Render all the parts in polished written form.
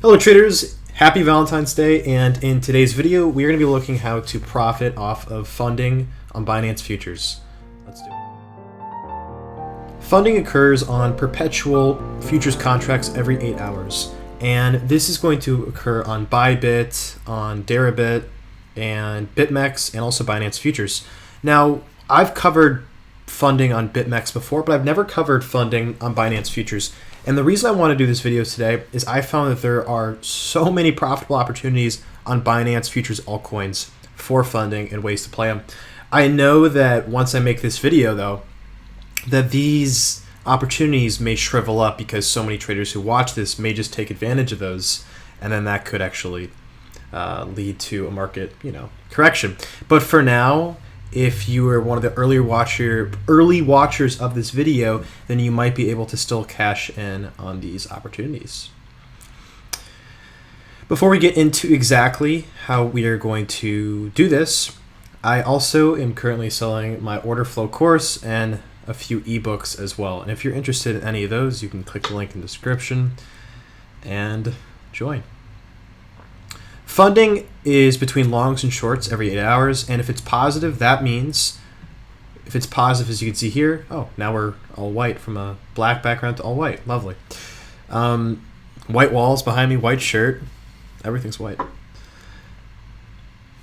Hello traders, happy Valentine's Day, and in today's video we're going to be looking how to profit off of funding on Binance futures. Let's do it. Funding occurs on perpetual futures contracts every 8 hours, and this is going to occur on Bybit, on Deribit, and BitMEX, and also Binance futures. Now, I've covered funding on BitMEX before, but I've never covered funding on Binance futures. And the reason I want to do this video today is I found that there are so many profitable opportunities on Binance futures altcoins for funding and ways to play them. I know that once I make this video, though, that these opportunities may shrivel up because so many traders who watch this may just take advantage of those, and then that could actually lead to a market, correction. But for now, if you are one of the early watchers of this video, then you might be able to still cash in on these opportunities. Before we get into exactly how we are going to do this, I also am currently selling my order flow course and a few ebooks as well. And if you're interested in any of those, you can click the link in the description and join. Funding is between longs and shorts every 8 hours, and if it's positive, that means, if it's positive as you can see here, now we're all white from a black background to all white. Lovely. White walls behind me, white shirt, everything's white.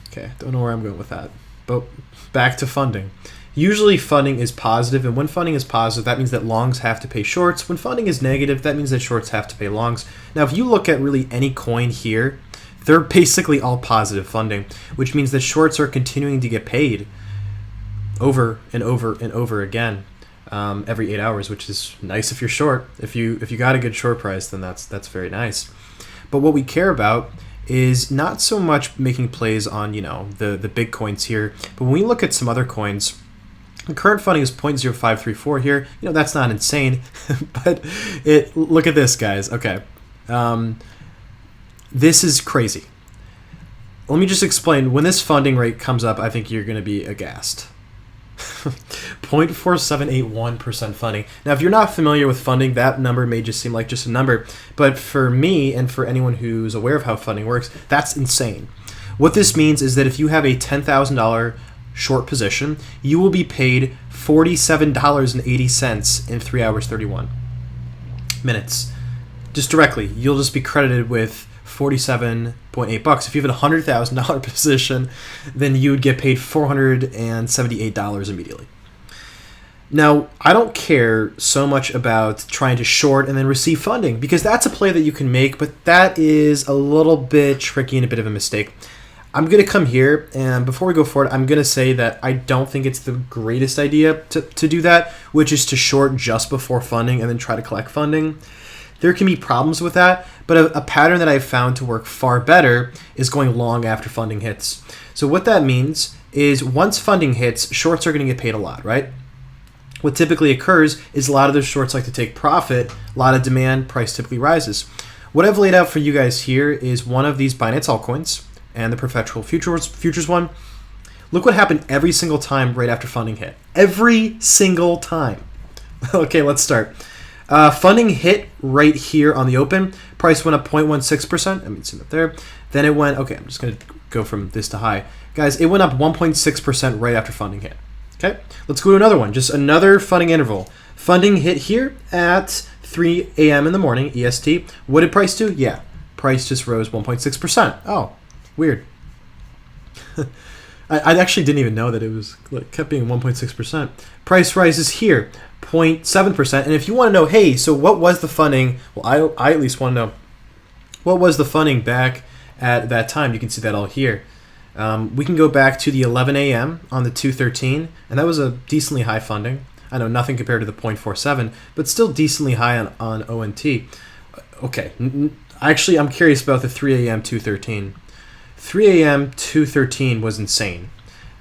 Okay, don't know where I'm going with that, but back to funding. Usually funding is positive, and when funding is positive, that means that longs have to pay shorts. When funding is negative, that means that shorts have to pay longs. Now, if you look at really any coin here, they're basically all positive funding, which means that shorts are continuing to get paid over and over and over again every 8 hours, which is nice if you're short. If you got a good short price, then that's very nice. But what we care about is not so much making plays on the big coins here, but when we look at some other coins, the current funding is 0.0534 here. That's not insane, but look at this, guys. Okay. This is crazy. Let me just explain. When this funding rate comes up, I think you're going to be aghast. 0.4781% funding. Now, if you're not familiar with funding, that number may just seem like just a number. But for me and for anyone who's aware of how funding works, that's insane. What this means is that if you have a $10,000 short position, you will be paid $47.80 in 3 hours 31 minutes. Just directly. You'll just be credited with $47.8. If you have a $100,000 position, then you would get paid $478 immediately. Now, I don't care so much about trying to short and then receive funding, because that's a play that you can make, but that is a little bit tricky and a bit of a mistake. I'm going to come here, and before we go forward, I'm going to say that I don't think it's the greatest idea to do that, which is to short just before funding and then try to collect funding. There can be problems with that, but a pattern that I've found to work far better is going long after funding hits. So what that means is once funding hits, shorts are going to get paid a lot, right? What typically occurs is a lot of those shorts like to take profit, a lot of demand, price typically rises. What I've laid out for you guys here is one of these Binance altcoins and the perpetual futures one. Look what happened every single time right after funding hit. Every single time. Okay, let's start. Funding hit right here on the open. Price went up 0.16%. I mean, it's up there. Then it went, okay, I'm just going to go from this to high. Guys, it went up 1.6% right after funding hit. Okay, let's go to another one. Just another funding interval. Funding hit here at 3 a.m. in the morning, EST. What did price do? Yeah, price just rose 1.6%. Oh, weird. I actually didn't even know that it was kept being 1.6%. Price rises here, 0.7%. And if you want to know, hey, so what was the funding? Well, I at least want to know what was the funding back at that time. You can see that all here. We can go back to the 11 a.m. on the 213, and that was a decently high funding. I know nothing compared to the 0.47, but still decently high on ONT. Okay, actually, I'm curious about the 3 a.m. 213. 3 a.m. 213 was insane.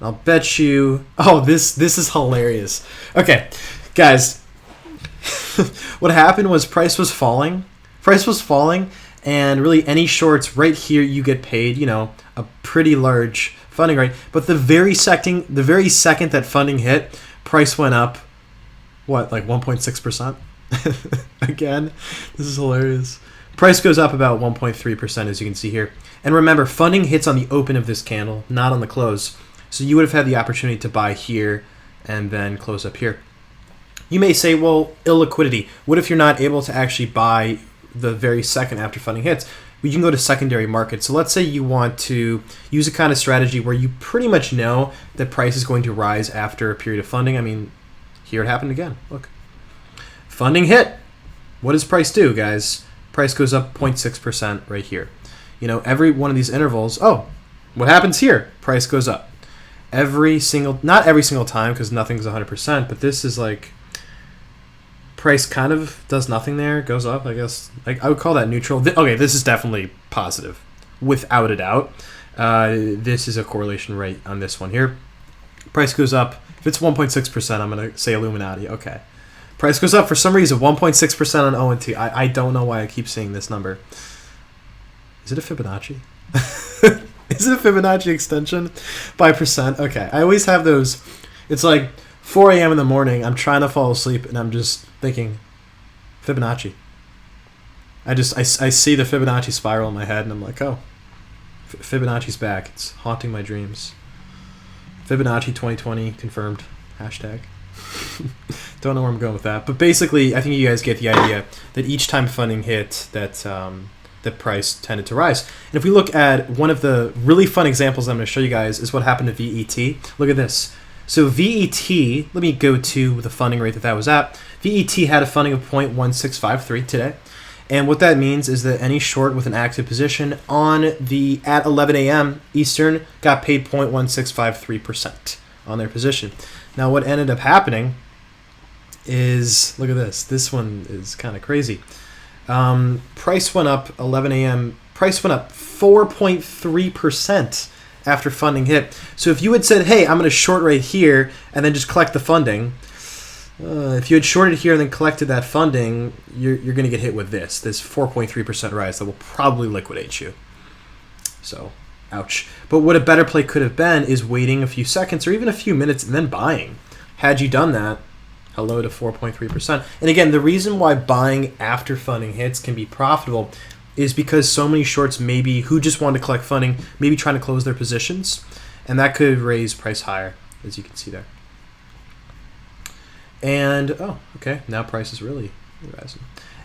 I'll bet you... Oh, this is hilarious. Okay, guys. What happened was price was falling. And really any shorts right here, you get paid, a pretty large funding rate. But the very second that funding hit, price went up, what, like 1.6%? Again, this is hilarious. Price goes up about 1.3%, as you can see here. And remember, funding hits on the open of this candle, not on the close. So you would have had the opportunity to buy here and then close up here. You may say, well, illiquidity. What if you're not able to actually buy the very second after funding hits? Well, you can go to secondary market. So let's say you want to use a kind of strategy where you pretty much know that price is going to rise after a period of funding. I mean, here it happened again. Look. Funding hit. What does price do, guys? Price goes up 0.6% right here. You know, every one of these intervals, oh, what happens here? Price goes up. Not every single time, because nothing's 100%, but this is like, price kind of does nothing there, goes up, I guess. Like, I would call that neutral. Okay, this is definitely positive, without a doubt. This is a correlation rate on this one here. Price goes up. If it's 1.6%, I'm going to say Illuminati. Okay. Price goes up for some reason, 1.6% on ONT. I don't know why I keep seeing this number. Is it a Fibonacci? Is it a Fibonacci extension by percent? Okay, I always have those. It's like 4 a.m. in the morning. I'm trying to fall asleep, and I'm just thinking, Fibonacci. I see the Fibonacci spiral in my head, and I'm like, oh, Fibonacci's back. It's haunting my dreams. Fibonacci 2020 confirmed. Hashtag. Don't know where I'm going with that, but basically, I think you guys get the idea that each time funding hit, that the price tended to rise. And if we look at one of the really fun examples I'm going to show you guys is what happened to VET. Look at this. So VET, let me go to the funding rate that was at. VET had a funding of 0.1653 today. And what that means is that any short with an active position at 11 a.m. Eastern got paid 0.1653% on their position. Now, what ended up happening is, look at this. This one is kind of crazy. Price went up 11 a.m. Price went up 4.3% after funding hit. So if you had said, hey, I'm going to short right here and then just collect the funding, if you had shorted here and then collected that funding, you're going to get hit with this 4.3% rise that will probably liquidate you. So, ouch. But what a better play could have been is waiting a few seconds or even a few minutes and then buying. Had you done that, hello to 4.3%. And again, the reason why buying after funding hits can be profitable is because so many shorts maybe who just want to collect funding, maybe trying to close their positions, and that could raise price higher, as you can see there. And, oh, okay, now price is really rising.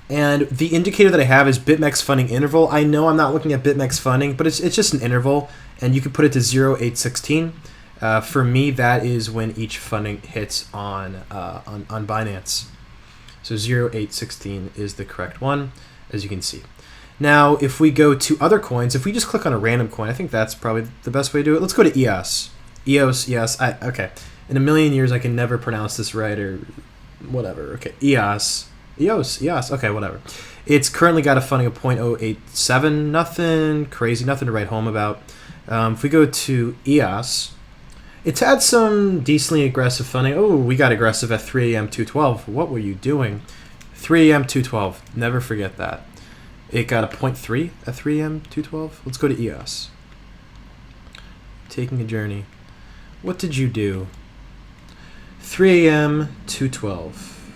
And the indicator that I have is BitMEX funding interval. I know I'm not looking at BitMEX funding, but it's just an interval, and you can put it to 0.816. For me, that is when each funding hits on Binance. So 0.816 is the correct one, as you can see. Now, if we go to other coins, if we just click on a random coin, I think that's probably the best way to do it. Let's go to EOS. EOS, okay. In a million years, I can never pronounce this right or whatever. Okay, EOS, okay, whatever. It's currently got a funding of 0.087, nothing crazy, nothing to write home about. If we go to EOS, it's had some decently aggressive funding. Oh, we got aggressive at 3 a.m. 212. What were you doing? 3 a.m. 212. Never forget that. It got a 0.3 at 3 a.m. 212. Let's go to EOS. Taking a journey. What did you do? 3 a.m. 212.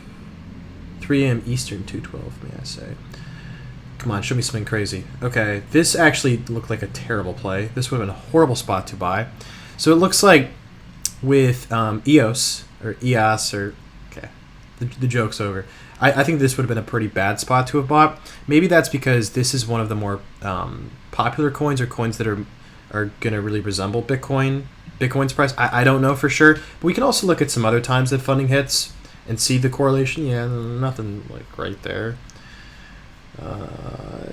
3 a.m. Eastern 212, may I say. Come on, show me something crazy. Okay, this actually looked like a terrible play. This would have been a horrible spot to buy. So it looks like with EOS, or EOS, or, okay, the joke's over. I think this would have been a pretty bad spot to have bought. Maybe that's because this is one of the more popular coins or coins that are going to really resemble Bitcoin's price. I don't know for sure. But we can also look at some other times that funding hits and see the correlation. Yeah, nothing like right there.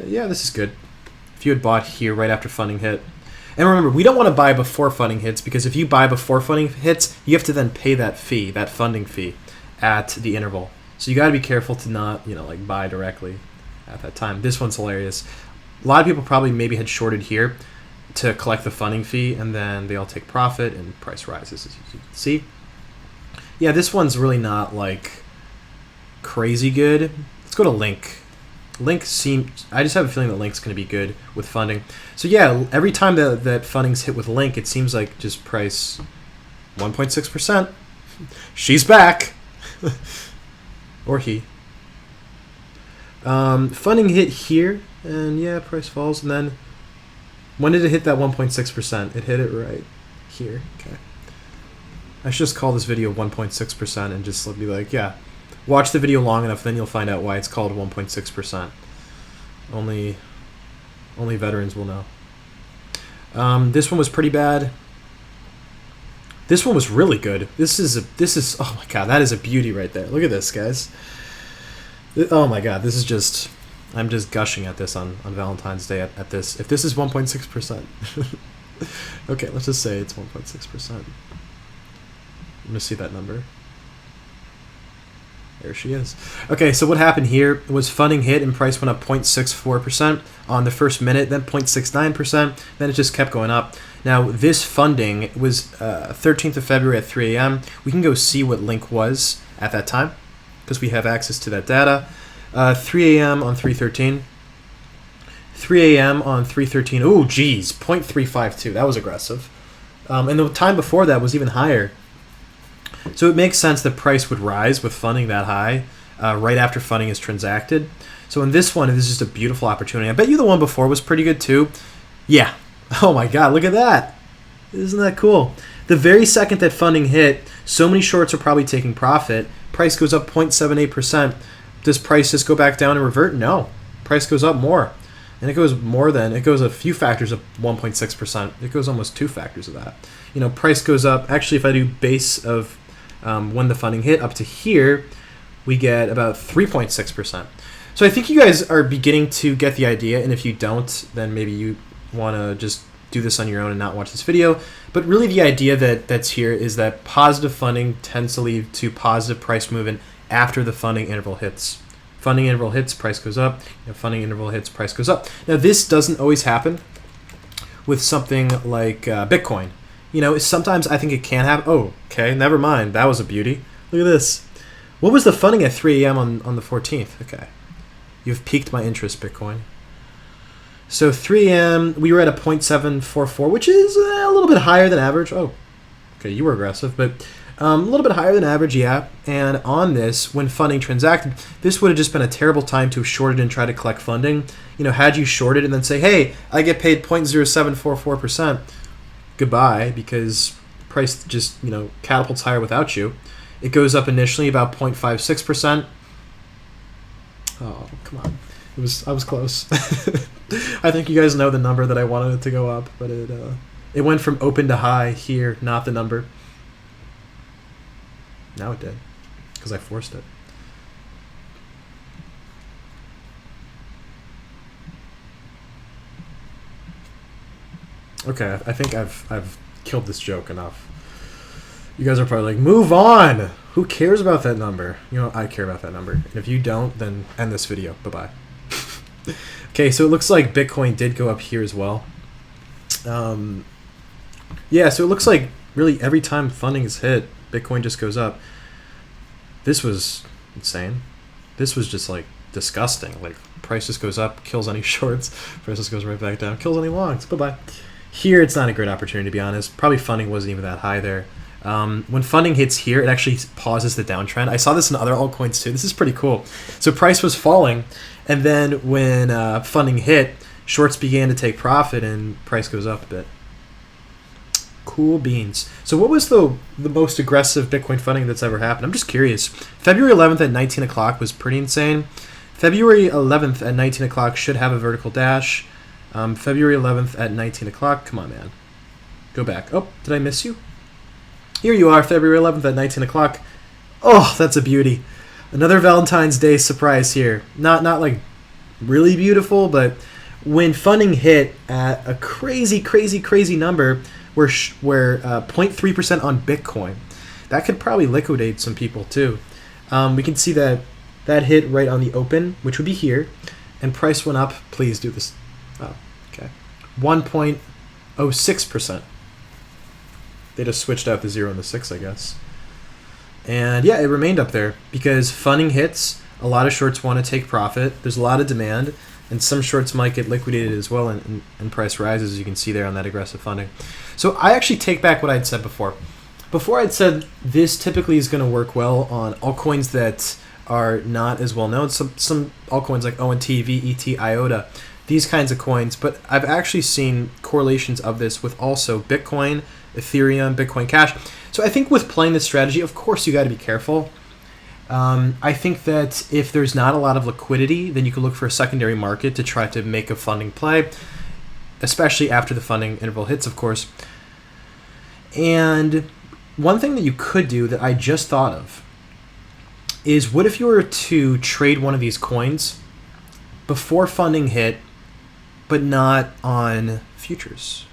Yeah, this is good. If you had bought here right after funding hit. And remember, we don't want to buy before funding hits because if you buy before funding hits, you have to then pay that fee, that funding fee, at the interval. So you got to be careful to not, like buy directly at that time. This one's hilarious. A lot of people probably maybe had shorted here to collect the funding fee, and then they all take profit and price rises, as you can see. Yeah, this one's really not like crazy good. Let's go to Link. I just have a feeling that Link's going to be good with funding. So yeah, every time that funding's hit with Link, it seems like just price 1.6%. She's back. Or he. Funding hit here And yeah, price falls. And then when did it hit that 1.6%? It hit it right here. Okay. I should just call this video 1.6% and just be like, yeah, watch the video long enough, then you'll find out why it's called 1.6%. Only veterans will know. This one was pretty bad. This one was really good. This is oh my god, that is a beauty right there. Look at this, guys. Oh my god, this is just, I'm just gushing at this on Valentine's Day at this. If this is 1.6%. Okay, let's just say it's 1.6%. I'm going to see that number. There she is. Okay, so what happened here was funding hit and price went up 0.64% on the first minute, then 0.69%, then it just kept going up. Now, this funding was 13th of February at 3 a.m. We can go see what link was at that time because we have access to that data. 3 a.m. on 3/13. 3 a.m. on 3/13. Oh, geez, 0.352. That was aggressive. And the time before that was even higher. So it makes sense that price would rise with funding that high right after funding is transacted. So in this one, this is just a beautiful opportunity. I bet you the one before was pretty good too. Yeah. Oh my God, look at that. Isn't that cool? The very second that funding hit, so many shorts are probably taking profit. Price goes up 0.78%. Does price just go back down and revert? No. Price goes up more. And it goes more than, it goes a few factors of 1.6%. It goes almost 2 factors of that. You know, price goes up. Actually, if I do base of when the funding hit up to here, we get about 3.6%. So I think you guys are beginning to get the idea, and if you don't, then maybe you want to just do this on your own and not watch this video. But really the idea that's here is that positive funding tends to lead to positive price movement after the funding interval hits. Funding interval hits, price goes up. Funding interval hits, price goes up. Now this doesn't always happen with something like Bitcoin. You know, sometimes I think it can happen. Oh, okay, never mind. That was a beauty. Look at this. What was the funding at 3 a.m. on the 14th? Okay. You've piqued my interest, Bitcoin. So 3 a.m., we were at a 0.744, which is a little bit higher than average. Oh, okay, you were aggressive, but a little bit higher than average, yeah. And on this, when funding transacted, this would have just been a terrible time to have shorted and try to collect funding. You know, had you shorted and then say, hey, I get paid 0.0744%, goodbye, because price just, you know, catapults higher without you. It goes up initially about 0.56%. Oh, come on. I was close. I think you guys know the number that I wanted it to go up, but it went from open to high here, not the number. Now it did, because I forced it. Okay, I think I've killed this joke enough. You guys are probably like, move on! Who cares about that number? You know, I care about that number. And if you don't, then end this video. Bye-bye. Okay, so it looks like Bitcoin did go up here as well. Yeah, so it looks like really every time funding is hit, Bitcoin just goes up. This was insane. This was just like disgusting. Like price just goes up, kills any shorts. Price just goes right back down, kills any longs. Bye-bye. Here, it's not a great opportunity, to be honest. Probably funding wasn't even that high there. When funding hits here, it actually pauses the downtrend. I saw this in other altcoins too. This is pretty cool. So price was falling, and then when funding hit, shorts began to take profit, and price goes up a bit. Cool beans. So what was the most aggressive Bitcoin funding that's ever happened? I'm just curious. February 11th at 19 o'clock was pretty insane. February 11th at 19 o'clock should have a vertical dash. February 11th at 19 o'clock. Come on, man. Go back. Oh, did I miss you? Here you are, February 11th at 19 o'clock. Oh, that's a beauty. Another Valentine's Day surprise here. Not like really beautiful, but when funding hit at a crazy, crazy, crazy number, where 0.3% on Bitcoin, that could probably liquidate some people too. We can see that hit right on the open, which would be here, and price went up. Please do this. Oh, okay. 1.06%. They just switched out the 0 and the 6, I guess. And yeah, it remained up there because funding hits. A lot of shorts want to take profit. There's a lot of demand, and some shorts might get liquidated as well, and price rises, as you can see there on that aggressive funding. So I actually take back what I'd said before. Before I'd said this typically is going to work well on altcoins that are not as well known. Some altcoins like ONT, VET, IOTA these kinds of coins, but I've actually seen correlations of this with also Bitcoin, Ethereum, Bitcoin Cash. So I think with playing this strategy, of course you got to be careful. I think that if there's not a lot of liquidity, then you can look for a secondary market to try to make a funding play, especially after the funding interval hits, of course. And one thing that you could do that I just thought of is, what if you were to trade one of these coins before funding hit, but not on futures,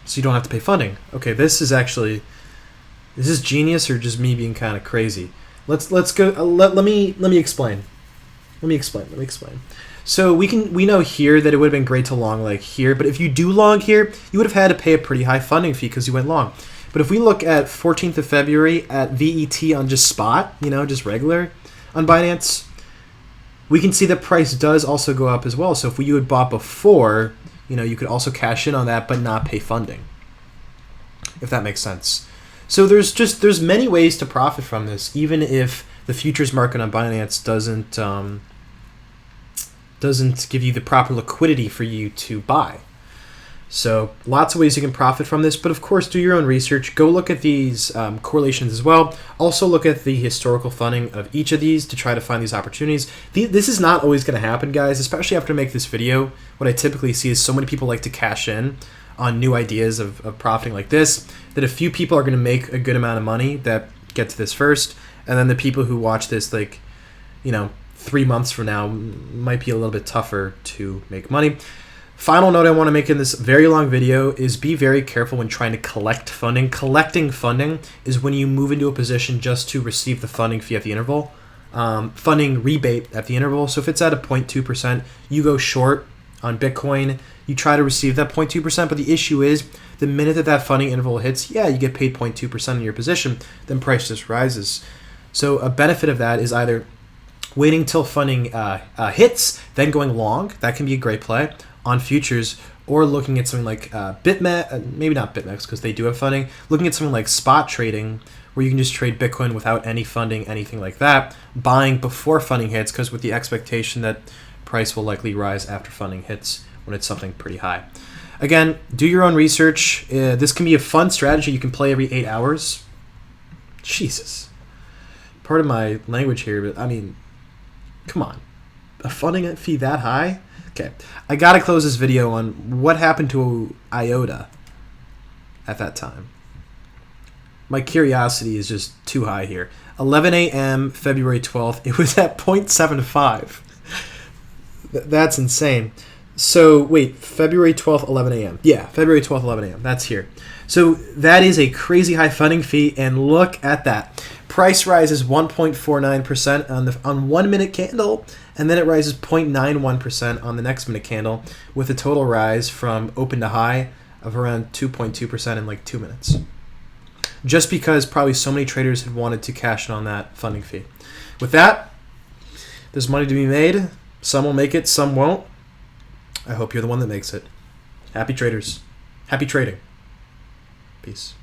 so you don't have to pay funding? Okay, this is genius or just me being kind of crazy? Let's go. Let me explain. Let me explain. So we know here that it would have been great to long like here, but if you do long here, you would have had to pay a pretty high funding fee because you went long. But if we look at 14th of February at VET on just spot, just regular on Binance, we can see the price does also go up as well. So if you had bought before, you could also cash in on that but not pay funding, if that makes sense. So there's many ways to profit from this, even if the futures market on Binance doesn't give you the proper liquidity for you to buy. So lots of ways you can profit from this, but of course do your own research. Go look at these correlations as well. Also look at the historical funding of each of these to try to find these opportunities. This is not always going to happen, guys, especially after I make this video. What I typically see is so many people like to cash in on new ideas of profiting like this, that a few people are going to make a good amount of money that get to this first, and then the people who watch this 3 months from now might be a little bit tougher to make money. Final note I want to make in this very long video is be very careful when trying to collect funding. Collecting funding is when you move into a position just to receive the funding fee at the interval, funding rebate at the interval. So if it's at a 0.2%, you go short on Bitcoin, you try to receive that 0.2%, but the issue is the minute that funding interval hits, you get paid 0.2% in your position, then price just rises. So a benefit of that is either waiting till funding hits, then going long. That can be a great play on futures, or looking at something like BitMEX, maybe not BitMEX because they do have funding, looking at something like spot trading, where you can just trade Bitcoin without any funding, anything like that, buying before funding hits, because with the expectation that price will likely rise after funding hits when it's something pretty high. Again, do your own research. This can be a fun strategy you can play every 8 hours. Jesus. Pardon my language here, but I mean, come on. A funding fee that high? Okay, I gotta close this video on what happened to IOTA at that time. My curiosity is just too high here. 11 a.m. February 12th, it was at 0.75. That's insane. So wait, February 12th, 11 a.m. Yeah, February 12th, 11 a.m. That's here. So that is a crazy high funding fee, and look at that. Price rises 1.49% on 1 minute candle, and then it rises 0.91% on the next minute candle, with a total rise from open to high of around 2.2% in like 2 minutes. Just because probably so many traders had wanted to cash in on that funding fee. With that, there's money to be made. Some will make it, some won't. I hope you're the one that makes it. Happy traders. Happy trading. Peace.